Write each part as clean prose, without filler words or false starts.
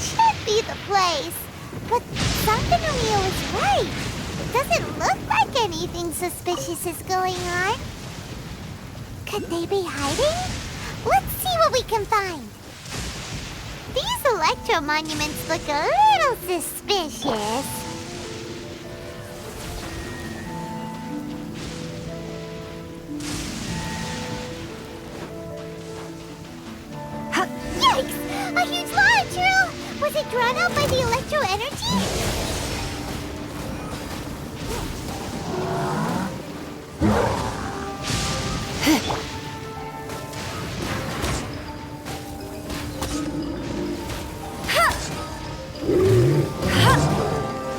should be the place. But Sangonomiya was right. It doesn't look like anything suspicious is going on. Could they be hiding? Let's see what we can find. These electro monuments look a little suspicious. Yikes! A huge large drill! Was it drawn out by the electro energy?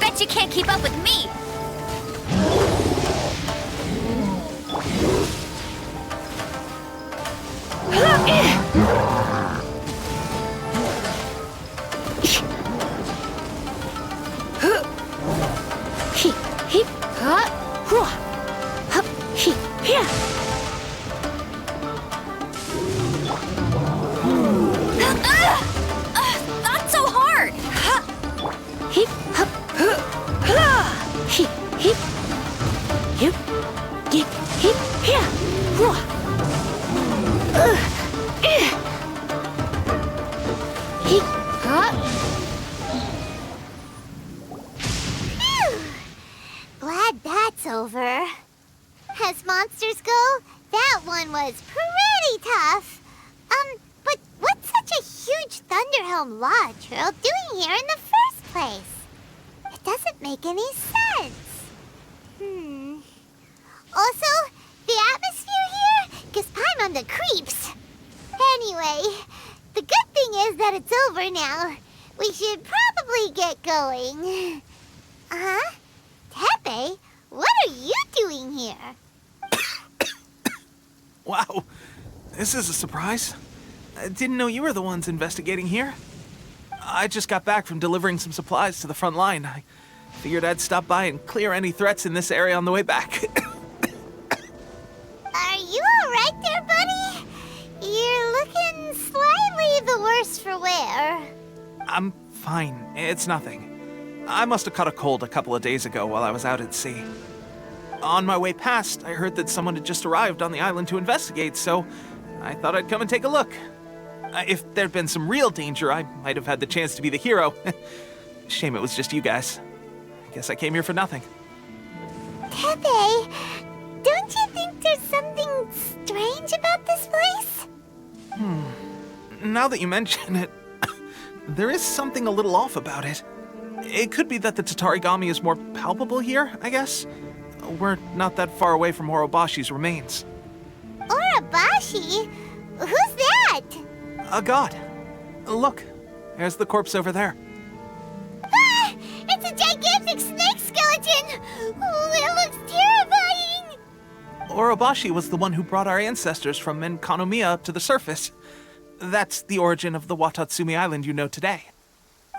Bet you can't keep up with me! Not so hard! Glad that's over. As monsters go, that one was pretty tough. But what's such a huge Thunderhelm Lodge Turtle doing here in the first place? It doesn't make any sense. Also, the atmosphere here gives Paimon the creeps. Anyway, the good thing is that it's over now. We should probably get going. Tepe, what are you doing here? Wow, this is a surprise. I didn't know you were the ones investigating here. I just got back from delivering some supplies to the front line. I figured I'd stop by and clear any threats in this area on the way back. Are you alright there, buddy? You're looking slightly the worse for wear. I'm fine. It's nothing. I must have caught a cold a couple of days ago while I was out at sea. On my way past, I heard that someone had just arrived on the island to investigate, so I thought I'd come and take a look. If there'd been some real danger, I might have had the chance to be the hero. Shame it was just you guys. I guess I came here for nothing. Tepe, don't you think there's something strange about this place? Now that you mention it, there is something a little off about it. It could be that the Tatarigami is more palpable here, I guess. We're not that far away from Orobashi's remains. Orobashi? Who's that? A god. Look, there's the corpse over there. Ah! It's a gigantic snake skeleton! Oh, it looks terrifying! Orobashi was the one who brought our ancestors from Menkanomiya up to the surface. That's the origin of the Watatsumi Island you know today.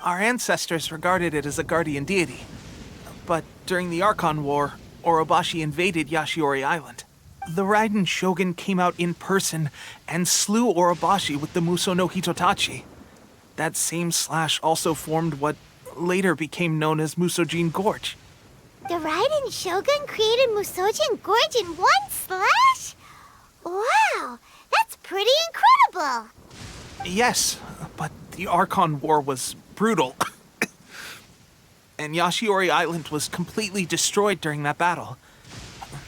Our ancestors regarded it as a guardian deity. But during the Archon War, Orobashi invaded Yashiori Island. The Raiden Shogun came out in person and slew Orobashi with the Muso no Hitotachi. That same slash also formed what later became known as Musojin Gorge. The Raiden Shogun created Musojin Gorge in one slash? Wow, that's pretty incredible! Yes, but the Archon War was brutal. And Yashiori Island was completely destroyed during that battle.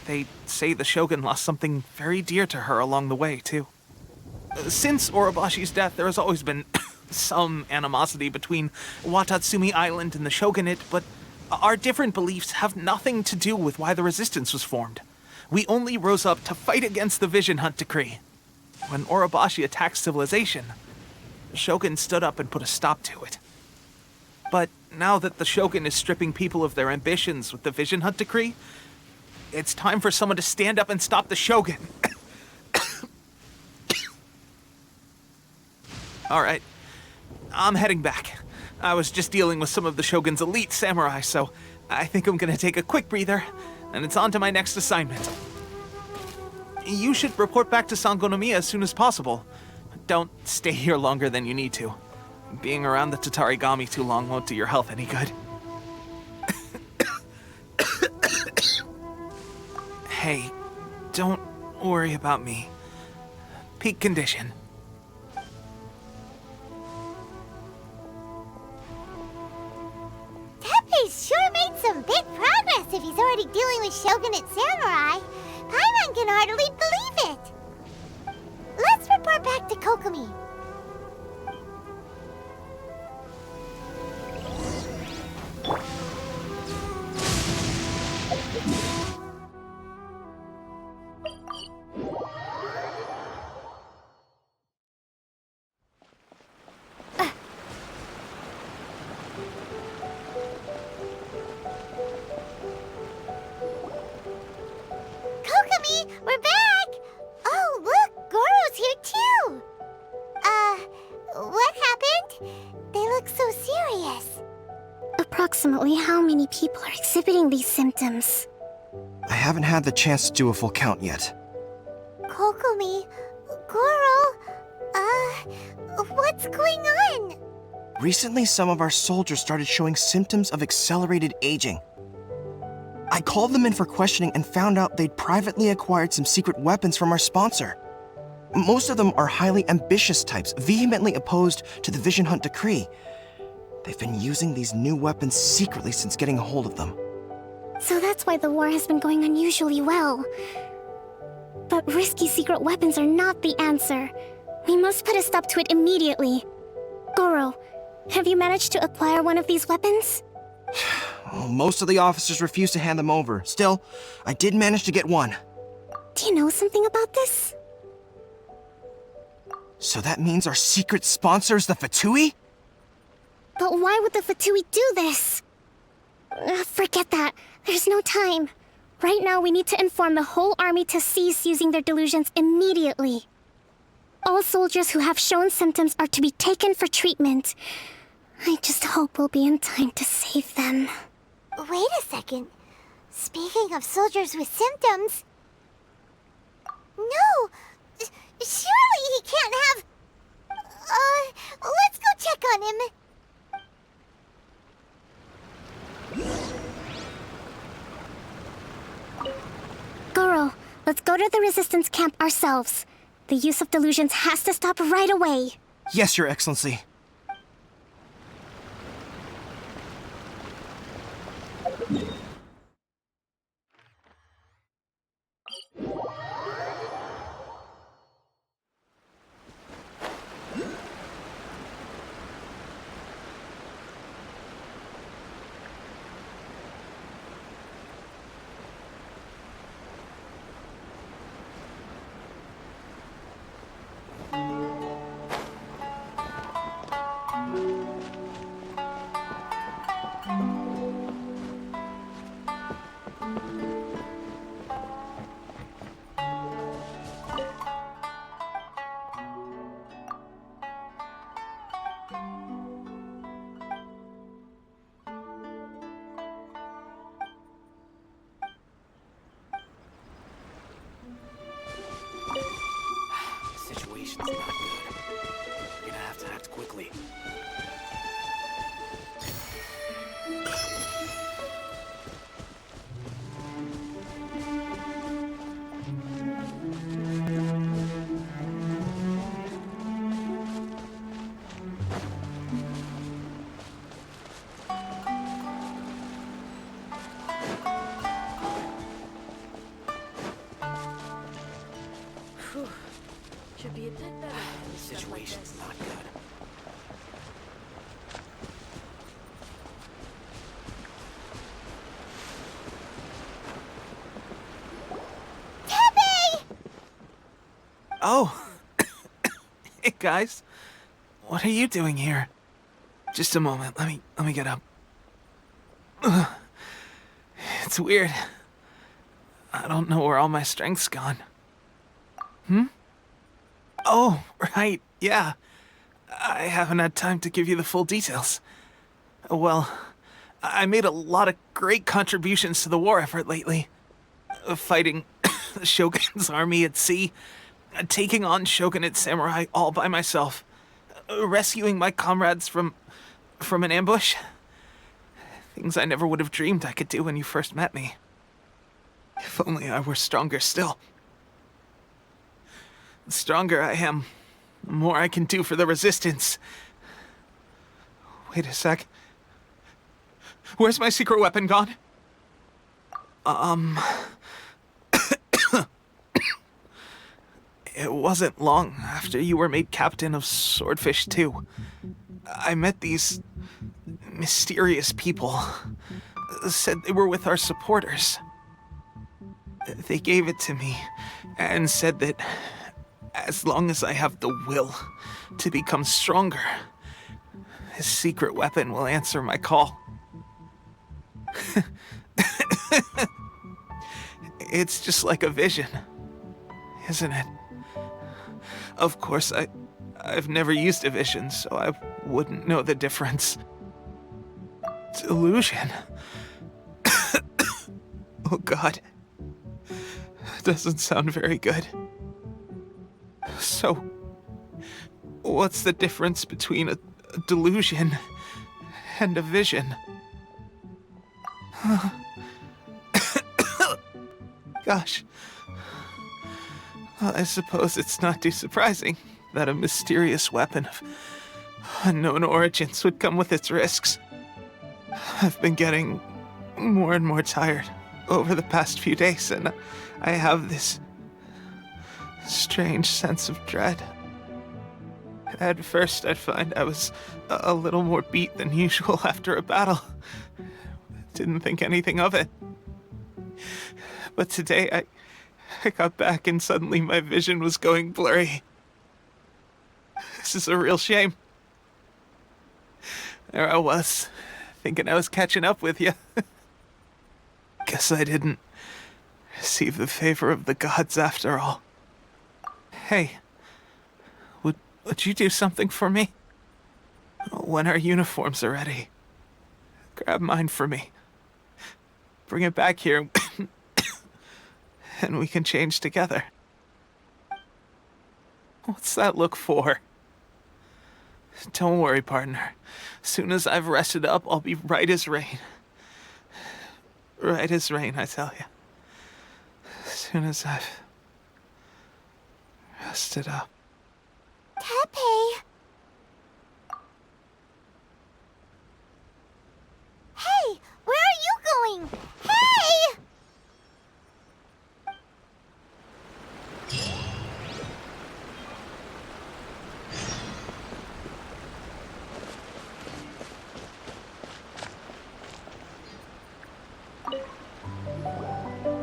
They say the Shogun lost something very dear to her along the way, too. Since Orobashi's death, there has always been some animosity between Watatsumi Island and the Shogunate, but our different beliefs have nothing to do with why the resistance was formed. We only rose up to fight against the Vision Hunt Decree. When Orobashi attacked civilization, the Shogun stood up and put a stop to it. But now that the Shogun is stripping people of their ambitions with the Vision Hunt Decree, it's time for someone to stand up and stop the Shogun. All right, I'm heading back. I was just dealing with some of the Shogun's elite samurai, so I think I'm gonna take a quick breather, and it's on to my next assignment. You should report back to Sangonomiya as soon as possible. Don't stay here longer than you need to. Being around the Tatarigami too long won't do your health any good. Hey, don't worry about me. Peak condition. Teppei's sure made some big progress if he's already dealing with Shogunate samurai. Paimon can hardly believe it. Let's report back to Kokomi. Kokomi, we're back! Oh, look, Goro's here too! What happened? They look so serious. Approximately how many people are exhibiting these symptoms? I haven't had the chance to do a full count yet. Kokomi, Goro, what's going on? Recently, some of our soldiers started showing symptoms of accelerated aging. I called them in for questioning and found out they'd privately acquired some secret weapons from our sponsor. Most of them are highly ambitious types, vehemently opposed to the Vision Hunt decree. They've been using these new weapons secretly since getting a hold of them. So that's why the war has been going unusually well. But risky secret weapons are not the answer. We must put a stop to it immediately. Goro, have you managed to acquire one of these weapons? Well, most of the officers refuse to hand them over. Still, I did manage to get one. Do you know something about this? So that means our secret sponsor is the Fatui? But why would the Fatui do this? Forget that. There's no time. Right now, we need to inform the whole army to cease using their delusions immediately. All soldiers who have shown symptoms are to be taken for treatment. I just hope we'll be in time to save them. Wait a second. Speaking of soldiers with symptoms... No! Surely he can't have... let's go check on him. Goro, let's go to the resistance camp ourselves. The use of delusions has to stop right away. Yes, Your Excellency. Situation's not good. We're gonna have to act quickly. Should be a bit better. The situation's not good. Teppei! Oh. Hey, guys. What are you doing here? Just a moment. Let me get up. Ugh. It's weird. I don't know where all my strength's gone. Oh, right, yeah. I haven't had time to give you the full details. Well, I made a lot of great contributions to the war effort lately. Fighting the Shogun's army at sea, taking on Shogunate samurai all by myself, rescuing my comrades from an ambush. Things I never would have dreamed I could do when you first met me. If only I were stronger still. The stronger I am, the more I can do for the Resistance. Wait a sec. Where's my secret weapon gone? It wasn't long after you were made captain of Swordfish 2. I met these mysterious people. Said they were with our supporters. They gave it to me and said that as long as I have the will to become stronger, his secret weapon will answer my call. It's just like a vision, isn't it? Of course, I've never used a vision, so I wouldn't know the difference. Delusion. Oh God. Doesn't sound very good. So, what's the difference between a delusion and a vision? Gosh. Well, I suppose it's not too surprising that a mysterious weapon of unknown origins would come with its risks. I've been getting more and more tired over the past few days, and I have this strange sense of dread. At first, I'd find I was a little more beat than usual after a battle. Didn't think anything of it. But today, I got back and suddenly my vision was going blurry. This is a real shame. There I was, thinking I was catching up with you. Guess I didn't receive the favor of the gods after all. Hey, would you do something for me? When our uniforms are ready, grab mine for me. Bring it back here, and we can change together. What's that look for? Don't worry, partner. As soon as I've rested up, I'll be right as rain. Right as rain, I tell you. As soon as I've rested up. Tepe! Hey! Where are you going? Hey!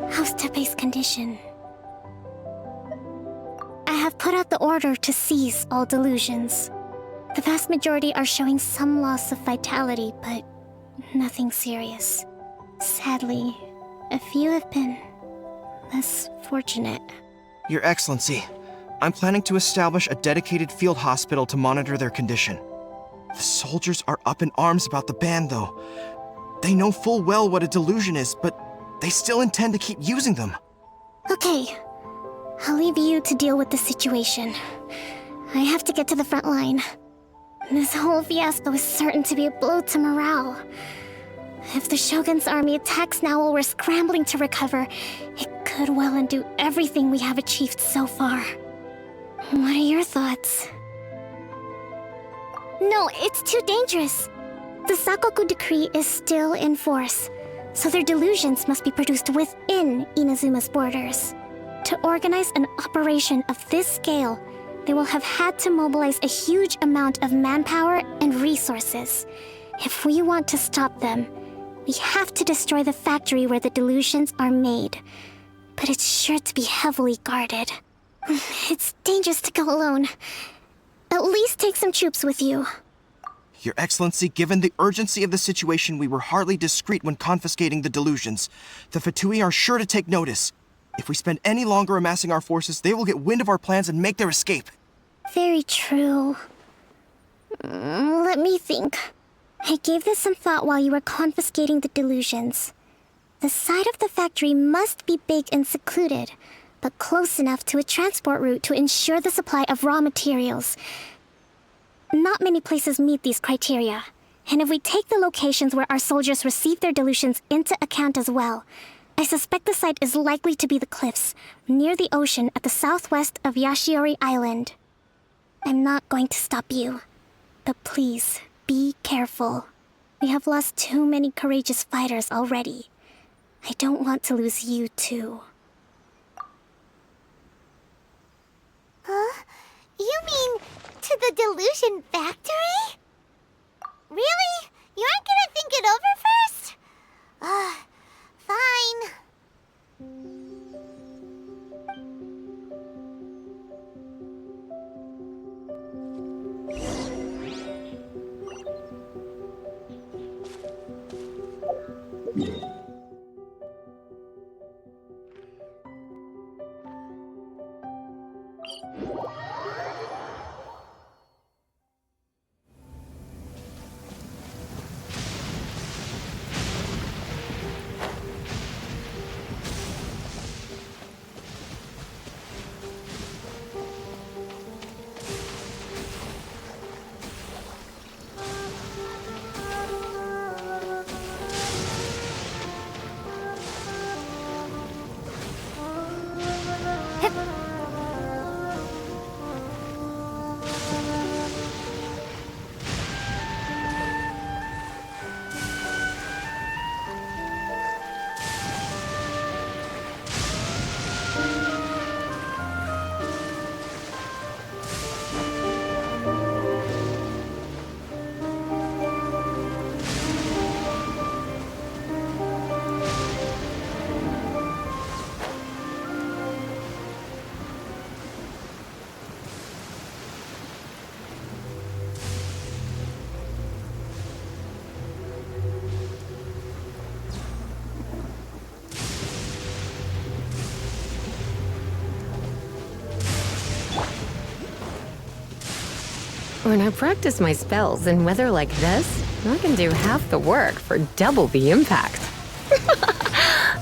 How's Tepe's condition? I have put out the order to cease all delusions. The vast majority are showing some loss of vitality, but nothing serious. Sadly, a few have been less fortunate. Your Excellency, I'm planning to establish a dedicated field hospital to monitor their condition. The soldiers are up in arms about the ban, though. They know full well what a delusion is, but they still intend to keep using them. Okay, I'll leave you to deal with the situation. I have to get to the front line. This whole fiasco is certain to be a blow to morale. If the Shogun's army attacks now while we're scrambling to recover, it could well undo everything we have achieved so far. What are your thoughts? No, it's too dangerous. The Sakoku decree is still in force, so their delusions must be produced within Inazuma's borders. To organize an operation of this scale, they will have had to mobilize a huge amount of manpower and resources. If we want to stop them, we have to destroy the factory where the delusions are made. But it's sure to be heavily guarded. It's dangerous to go alone. At least take some troops with you. Your Excellency, given the urgency of the situation, we were hardly discreet when confiscating the delusions. The Fatui are sure to take notice. If we spend any longer amassing our forces, they will get wind of our plans and make their escape. Very true. Let me think. I gave this some thought while you were confiscating the delusions. The side of the factory must be big and secluded, but close enough to a transport route to ensure the supply of raw materials. not many places meet these criteria. And if we take the locations where our soldiers receive their delusions into account as well, I suspect the site is likely to be the cliffs, near the ocean at the southwest of Yashiori Island. I'm not going to stop you, but please, be careful. We have lost too many courageous fighters already. I don't want to lose you too. Huh? You mean to the delusion factory? Really? You aren't gonna think it over first? Fine. When I practice my spells in weather like this, I can do half the work for double the impact.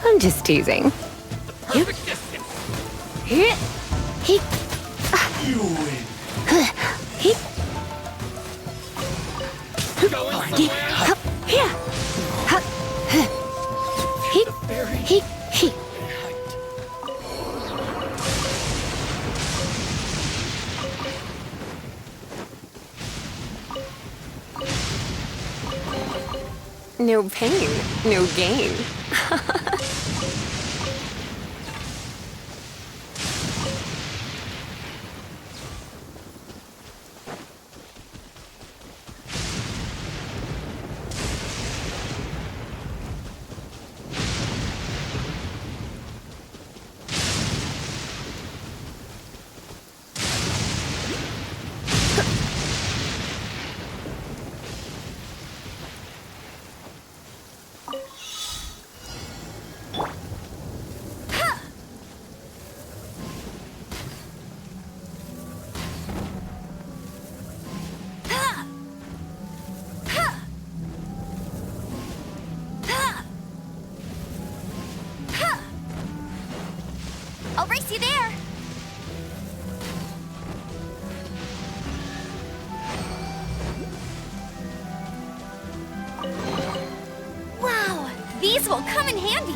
I'm just teasing. You win. Going somewhere? No pain, no gain. I'll race you there. Wow, these will come in handy.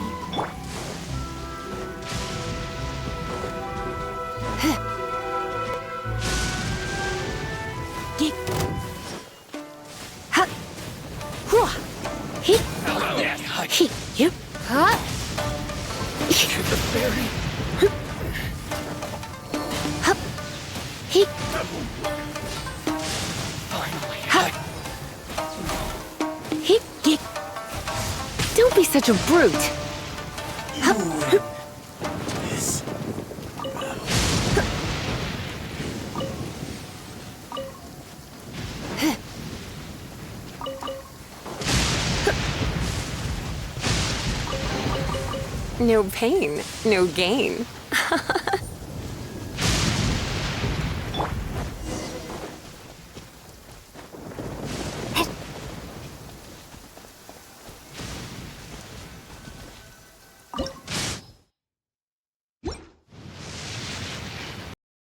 Don't be such a brute. No pain, no gain.